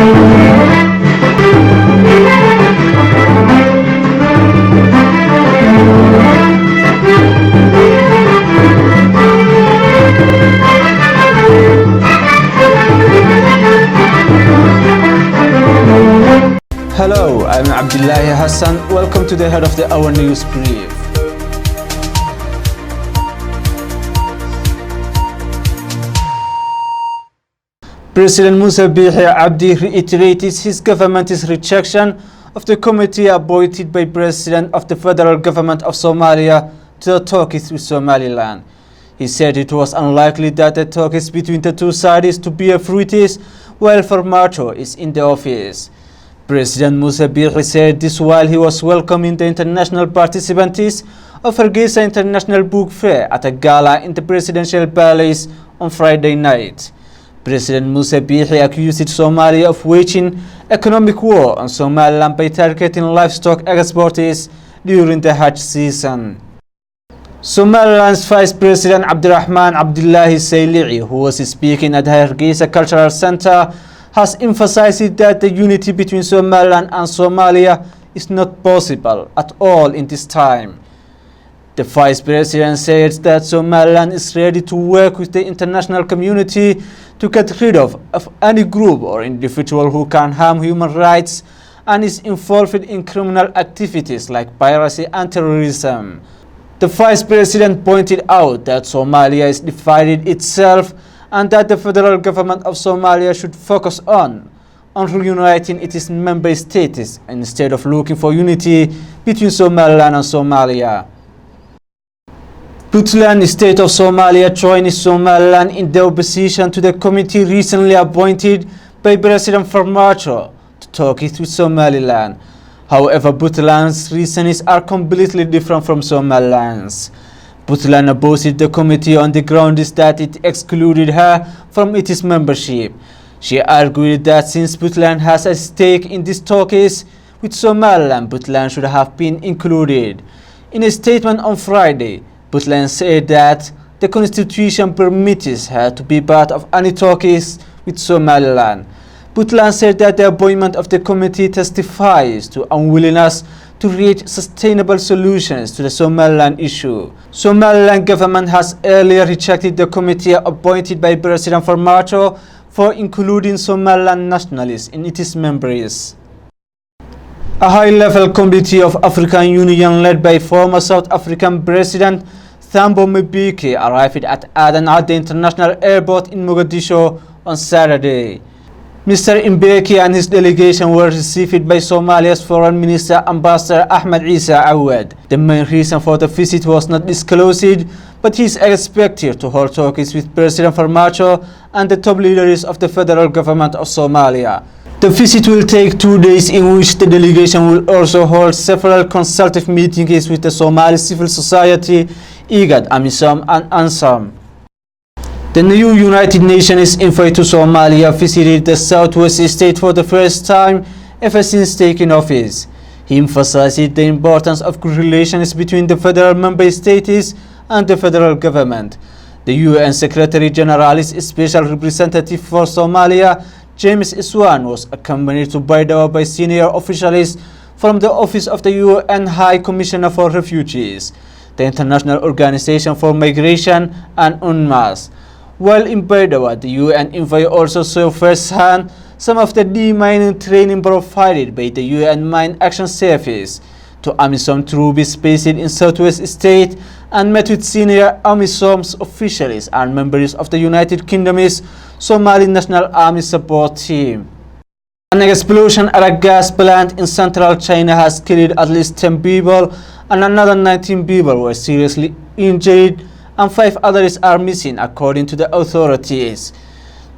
Hello, I'm Abdillahi Hassan. Welcome to the head of the Hour News Brief. President Bihi Abdi reiterated his government's rejection of the committee appointed by President of the Federal Government of Somalia to the talks with Somaliland. He said it was unlikely that the talks between the two sides to bear fruities while Farmajo is in the office. President Bihi said this while he was welcoming the international participants of Hargeisa International Book Fair at a gala in the Presidential Palace on Friday night. President Bihi accused Somalia of waging economic war on Somaliland by targeting livestock exporters during the Hajj season. Somaliland's Vice President Abdillahi, who was speaking at the Hargeisa Cultural Center, has emphasized that the unity between Somaliland and Somalia is not possible at all in this time. The Vice President said that Somaliland is ready to work with the international community to get rid of any group or individual who can harm human rights and is involved in criminal activities like piracy and terrorism. The Vice President pointed out that Somalia is divided itself and that the federal government of Somalia should focus on reuniting its member states instead of looking for unity between Somaliland and Somalia. Puntland state of Somalia joined Somaliland in the opposition to the committee recently appointed by President Farmajo to talk with Somaliland. However, Puntland's reasons are completely different from Somaliland's. Puntland opposed the committee on the grounds that it excluded her from its membership. She argued that since Puntland has a stake in these talks with Somaliland, Puntland should have been included. In a statement on Friday, Puntland said that the constitution permits her to be part of any talks with Somaliland. Puntland said that the appointment of the committee testifies to unwillingness to reach sustainable solutions to the Somaliland issue. Somaliland government has earlier rejected the committee appointed by President Farmajo for including Somaliland nationalists in its members. A high-level committee of African Union led by former South African President Thabo Mbeki arrived at Aden at the International Airport in Mogadishu on Saturday. Mr. Mbeki and his delegation were received by Somalia's Foreign Minister Ambassador Ahmed Isa Awad. The main reason for the visit was not disclosed, but he is expected to hold talks with President Farmajo and the top leaders of the federal government of Somalia. The visit will take 2 days, in which the delegation will also hold several consultative meetings with the Somali civil society, IGAD, AMISOM and ANSAM. The new United Nations envoy to Somalia visited the southwest state for the first time ever since taking office. He emphasized the importance of good relations between the federal member states and the federal government. The UN Secretary General's Special Representative for Somalia, James Iswan, was accompanied to Baidoa by senior officials from the Office of the UN High Commissioner for Refugees, the International Organization for Migration, and UNMAS. While in Baidoa, the UN envoy also saw firsthand some of the demining training provided by the UN Mine Action Service to AMISOM troops based in Southwest State and met with senior AMISOM's officials and members of the United Kingdom's Somali National Army Support Team. An explosion at a gas plant in central China has killed at least 10 people and another 19 people were seriously injured and 5 others are missing, according to the authorities.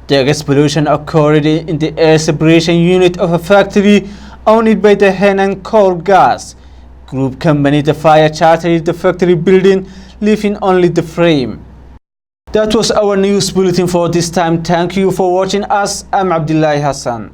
The explosion occurred in the air separation unit of a factory owned by the Henan Coal Gas Group company. The fire shattered the factory building, leaving only the frame. That was our news bulletin for this time. Thank you for watching us. I'm Abdillahi Hassan.